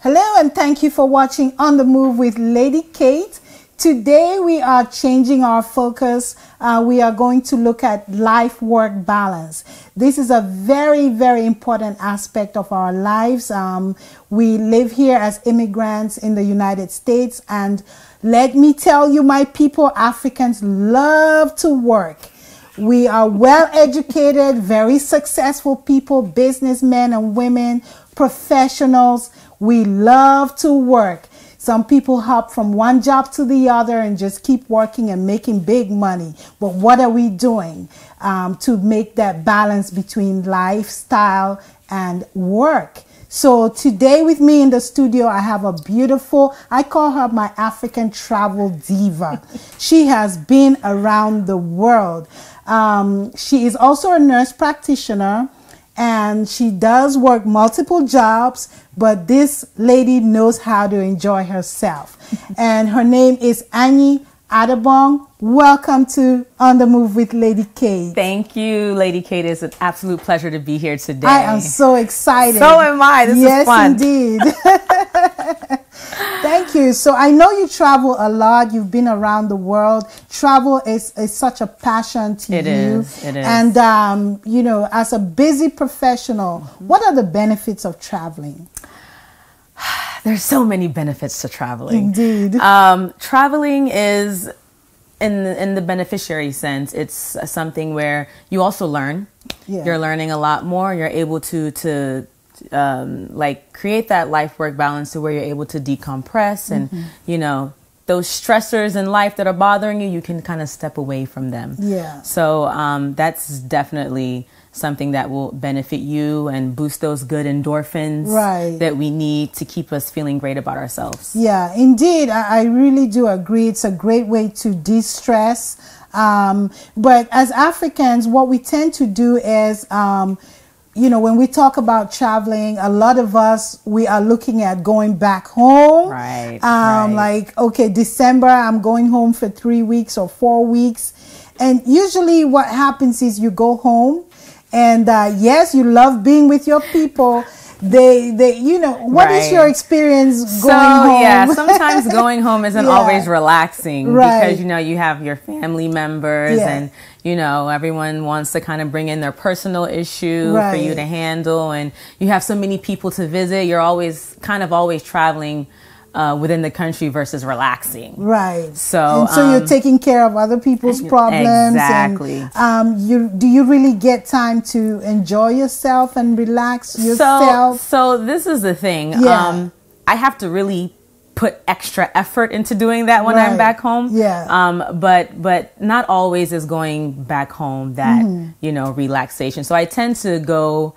Hello and thank you for watching On the Move with Lady Kate. Today we are changing our focus. We are going to look at life-work balance. This is a very, very important aspect of our lives. We live here as immigrants in the United States, and let me tell you, my people, Africans love to work. We are well-educated, very successful people, businessmen and women, professionals. We love to work. Some people hop from one job to the other and just keep working and making big money. But what are we doing to make that balance between lifestyle and work? So today with me in the studio, I have a beautiful, I call her my African travel diva. She has been around the world. She is also a nurse practitioner, and she does work multiple jobs, but this lady knows how to enjoy herself. And her name is Anyi Atabong. Welcome to On the Move with Lady Kate. Thank you, Lady Kate. It's an absolute pleasure to be here today. I am so excited. So am I. This is fun. Yes, indeed. Thank you. So I know you travel a lot. You've been around the world. Travel is such a passion to you. It is. And, you know, as a busy professional, what are the benefits of traveling? There's so many benefits to traveling. Indeed. Traveling is, in the beneficiary sense, it's something where you also learn. Yeah. You're learning a lot more. You're able to like create that life work balance to where you're able to decompress and, you know, those stressors in life that are bothering you, you can kind of step away from them. Yeah. So that's definitely something that will benefit you and boost those good endorphins that we need to keep us feeling great about ourselves. Yeah, indeed. I really do agree. It's a great way to de-stress. But as Africans, what we tend to do is, you know, when we talk about traveling, a lot of us, we are looking at going back home. Right. Like, okay, December, I'm going home for 3 weeks or 4 weeks. And usually what happens is you go home and, yes, you love being with your people. They, you know, what is your experience going home? Yeah, sometimes going home isn't always relaxing because, you know, you have your family members and, you know, everyone wants to kind of bring in their personal issue for you to handle, and you have so many people to visit. You're always traveling within the country versus relaxing. Right. So you're taking care of other people's problems. Exactly. And do you really get time to enjoy yourself and relax yourself? So this is the thing. Yeah. I have to really put extra effort into doing that when I'm back home. Yeah. But not always is going back home that, you know, relaxation. So I tend to go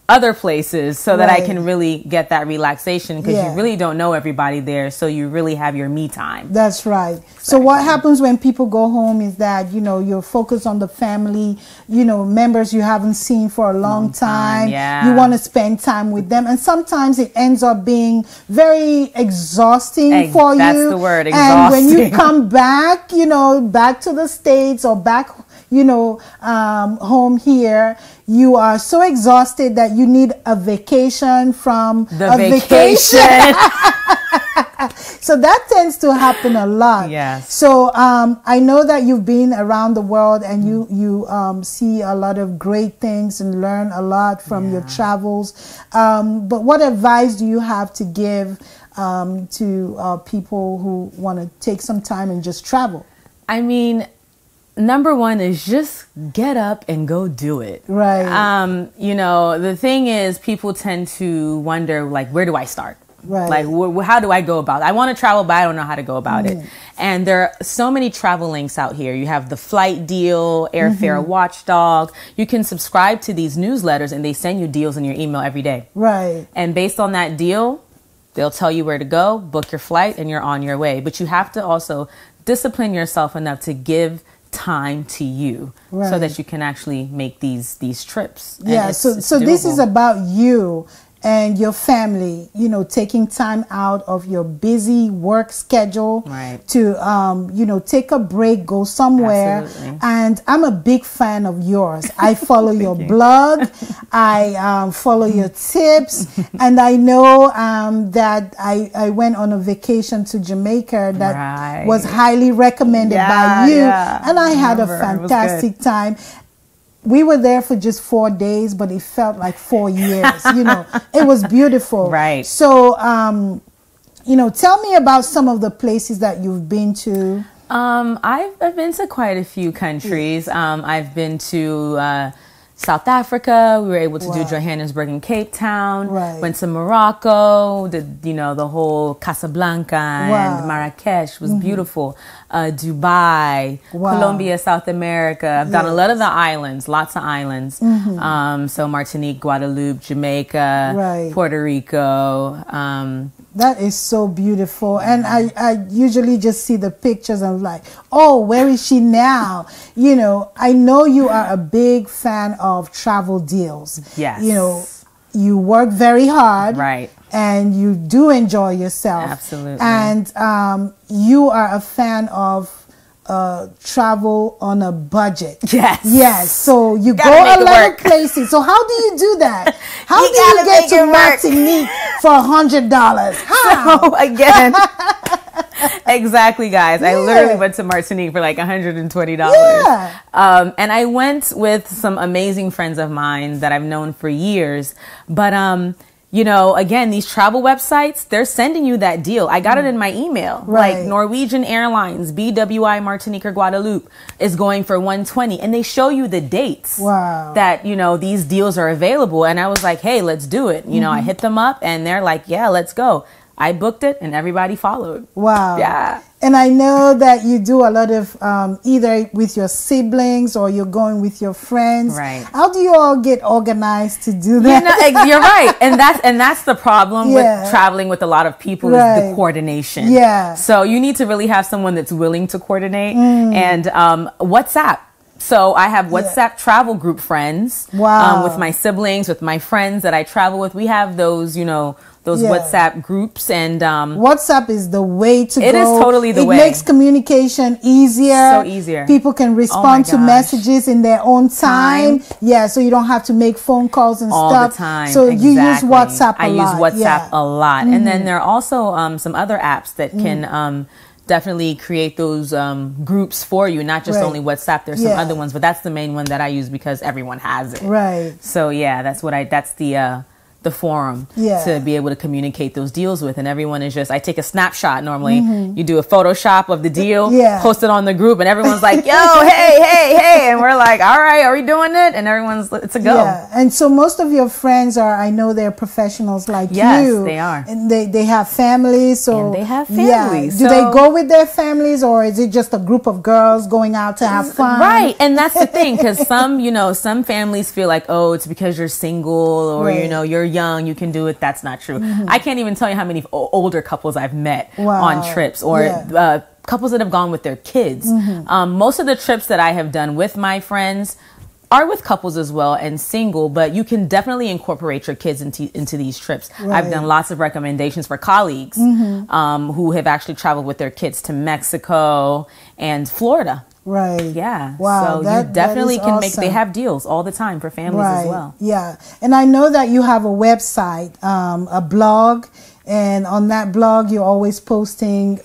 other places so that I can really get that relaxation, because you really don't know everybody there, so you really have your me time. That's right. Exactly. So what happens when people go home is that, you know, you're focused on the family, you know, members you haven't seen for a long time. Yeah. You want to spend time with them, and sometimes it ends up being very exhausting for you. That's the word, exhausting. And when you come back, you know, back to the States or back, you know, home here, you are so exhausted that you need a vacation from the vacation. So that tends to happen a lot. Yes. So I know that you've been around the world and you see a lot of great things and learn a lot from your travels. But what advice do you have to give to people who want to take some time and just travel? I mean, number one is just get up and go do it. Right. You know, the thing is, people tend to wonder, like, where do I start? Right. Like, how do I go about it? I want to travel, but I don't know how to go about it. And there are so many travel links out here. You have the flight deal, airfare watchdog. You can subscribe to these newsletters and they send you deals in your email every day. Right. And based on that deal, they'll tell you where to go, book your flight, and you're on your way. But you have to also discipline yourself enough to give time to you so that you can actually make these trips. Yeah. So this is about you and your family, you know, taking time out of your busy work schedule to, you know, take a break, go somewhere. Absolutely. And I'm a big fan of yours. I follow your blog. I follow your tips. And I know that I went on a vacation to Jamaica that was highly recommended by you. And I had a fantastic time. We were there for just 4 days, but it felt like 4 years. You know, it was beautiful. Right. So, you know, tell me about some of the places that you've been to. I've been to quite a few countries. I've been to South Africa. We were able to do Johannesburg and Cape Town. Went to Morocco. Did, you know, the whole Casablanca and Marrakesh was beautiful. Dubai, Colombia, South America. I've done a lot of the islands, lots of islands. So Martinique, Guadeloupe, Jamaica, Puerto Rico. That is so beautiful. And I usually just see the pictures and I'm like, oh, where is she now? You know, I know you are a big fan of travel deals. Yes. You know, you work very hard. Right. And you do enjoy yourself. Absolutely. And you are a fan of travel on a budget. Yes. Yes. So you go a lot of places. So how do you do that? How do you get to Martinique for $100? How? So again, exactly, guys. I literally went to Martinique for like $120. Yeah. And I went with some amazing friends of mine that I've known for years. But you know, again, these travel websites, they're sending you that deal. I got it in my email. Like Norwegian Airlines, BWI Martinique or Guadeloupe is going for $120, and they show you the dates that, you know, these deals are available. And I was like, hey, let's do it. You know, I hit them up and they're like, yeah, let's go. I booked it and everybody followed. Wow. Yeah. And I know that you do a lot of either with your siblings or you're going with your friends. Right. How do you all get organized to do that? You know, you're right. And that's the problem with traveling with a lot of people is the coordination. Yeah. So you need to really have someone that's willing to coordinate. And WhatsApp. So I have WhatsApp travel group friends with my siblings, with my friends that I travel with. We have those, you know, those WhatsApp groups, and WhatsApp is the way to go. It is totally the way. It makes communication easier. So easier. People can respond to messages in their own time. Yeah, so you don't have to make phone calls and all stuff. The time. So you use WhatsApp a lot. I use WhatsApp a lot. And then there are also some other apps that can definitely create those groups for you, not just only WhatsApp. There's some other ones, but that's the main one that I use because everyone has it. Right. So yeah, that's the forum to be able to communicate those deals with, and everyone is just, I take a snapshot normally. You do a Photoshop of the deal, post it on the group, and everyone's like, yo, hey, and we're like, all right, are we doing it? And everyone's, it's a go. Yeah. And so most of your friends are, I know they're professionals like you. Yes, they are. And they have families. So and they have families. Do they go with their families, or is it just a group of girls going out to have fun? Right. And that's the thing, because some families feel like, oh, it's because you're single or, you know, you're young, you can do it. That's not true. I can't even tell you how many older couples I've met on trips, or couples that have gone with their kids. Most of the trips that I have done with my friends are with couples as well and single, but you can definitely incorporate your kids into these trips. I've done lots of recommendations for colleagues who have actually traveled with their kids to Mexico and Florida. Right. Yeah. Wow. So you definitely can awesome. Make, they have deals all the time for families as well. Yeah. And I know that you have a website, a blog, and on that blog, you're always posting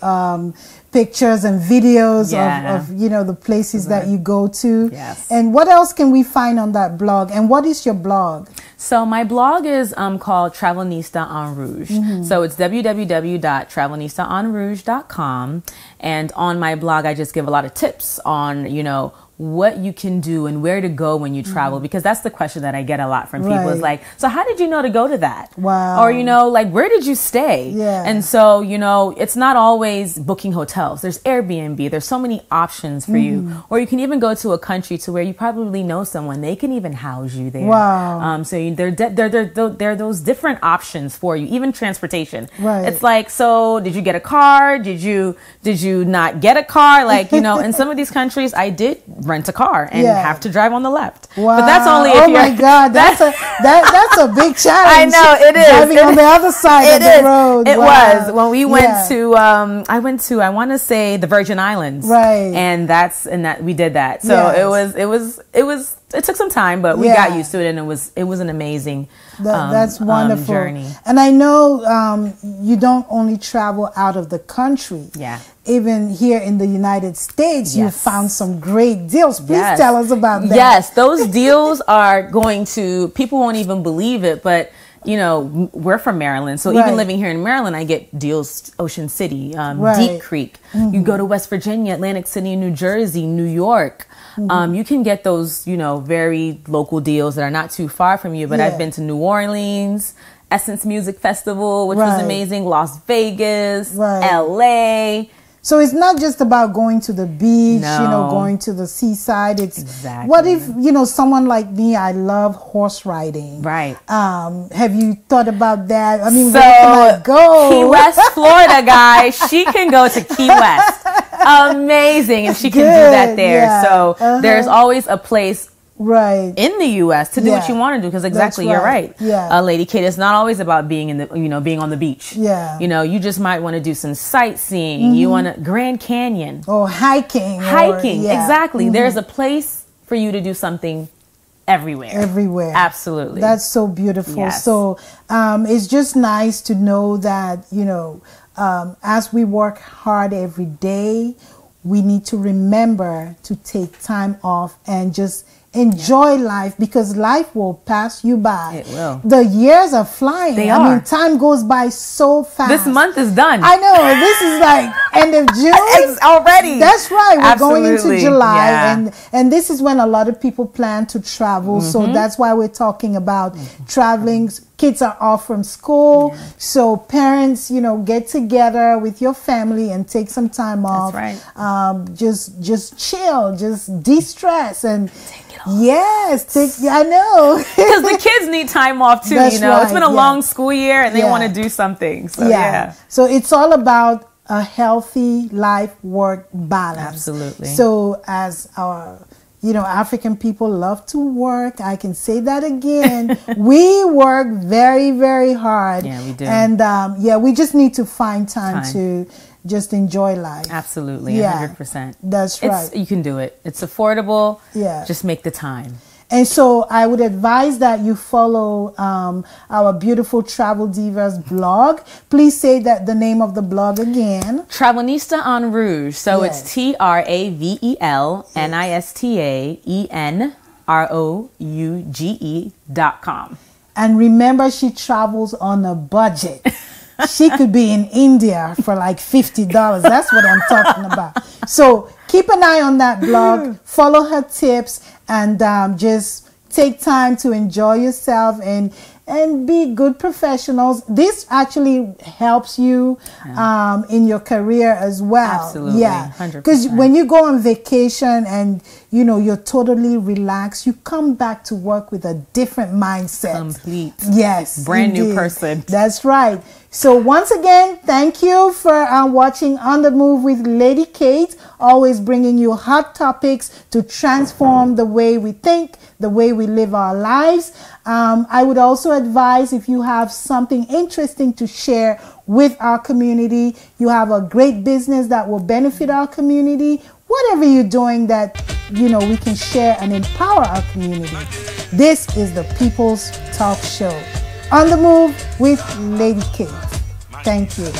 pictures and videos of you know, the places that you go to. Yes. And what else can we find on that blog? And what is your blog? So my blog is called Travelnista en Rouge. So it's www.travelnistaenrouge.com. And on my blog, I just give a lot of tips on, you know, what you can do and where to go when you travel, because that's the question that I get a lot from people is like, so how did you know to go to that? Wow. Or, you know, like, where did you stay? Yeah. And so, you know, it's not always booking hotels. There's Airbnb. There's so many options for you. Or you can even go to a country to where you probably know someone. They can even house you there. Wow. So there are those different options for you, even transportation. Right. It's like, so did you get a car? Did you not get a car? Like, you know, in some of these countries, I did rent a car and have to drive on the left. Wow. But that's only if oh you're... my God, that's a big challenge. I know, it is. Driving on the other side of the road. It was. When we went to, I want to say the Virgin Islands. Right. And we did that. So it took some time, but we got used to it, and it was an amazing that's wonderful journey. And I know you don't only travel out of the country. Yeah. Even here in the United States, you found some great deals. Please tell us about that. Yes, those deals are going to, people won't even believe it, but you know, we're from Maryland. So even living here in Maryland, I get deals, Ocean City, Deep Creek. You go to West Virginia, Atlantic City, New Jersey, New York. You can get those, you know, very local deals that are not too far from you. But I've been to New Orleans, Essence Music Festival, which was amazing, Las Vegas, LA. So it's not just about going to the beach, you know, going to the seaside. It's what if, you know, someone like me, I love horse riding. Right. Have you thought about that? I mean, so, where can I go? Key West, Florida, guys. She can go to Key West. Amazing. And she can do that there. So there's always a place in the U.S. to do what you want to do, because you're right. Lady Kate, it's not always about being in the, you know, being on the beach. You know, you just might want to do some sightseeing. You want to Grand Canyon or hiking. Exactly. There's a place for you to do something everywhere. Absolutely. That's so beautiful. Yes. So it's just nice to know that, you know, as we work hard every day, we need to remember to take time off and just enjoy life, because life will pass you by. It will. The years are flying. They are. I mean, time goes by so fast. This month is done. I know. This is like end of June. It's already. That's right. We're Absolutely. going into July, and this is when a lot of people plan to travel. So that's why we're talking about traveling. Kids are off from school, so parents, you know, get together with your family and take some time off. That's right. Just chill, just de-stress, and take it off. I know. Because the kids need time off too. That's you know, right, it's been a long school year, and they want to do something. So So it's all about a healthy life-work balance. Absolutely. So as our, you know, African people love to work. I can say that again. We work very, very hard. Yeah, we do. And we just need to find time to just enjoy life. Absolutely. 100%. That's right. You can do it. It's affordable. Yeah. Just make the time. And so I would advise that you follow our beautiful Travel Divas blog. Please say that the name of the blog again. Travelnista en Rouge. So it's Travelnistaenrouge.com. And remember, she travels on a budget. She could be in India for like $50. That's what I'm talking about. So keep an eye on that blog. Follow her tips, and just take time to enjoy yourself and be good professionals. This actually helps you in your career as well. Absolutely. 100%. Because when you go on vacation and, you know, you're totally relaxed, you come back to work with a different mindset. Complete. Yes. Brand new person. That's right. So once again, thank you for watching On the Move with Lady Kate, always bringing you hot topics to transform the way we think, the way we live our lives. I would also advise, if you have something interesting to share with our community, you have a great business that will benefit our community, whatever you're doing that, you know, we can share and empower our community. This is the People's Talk Show. On the Move with Lady Kate. Thank you.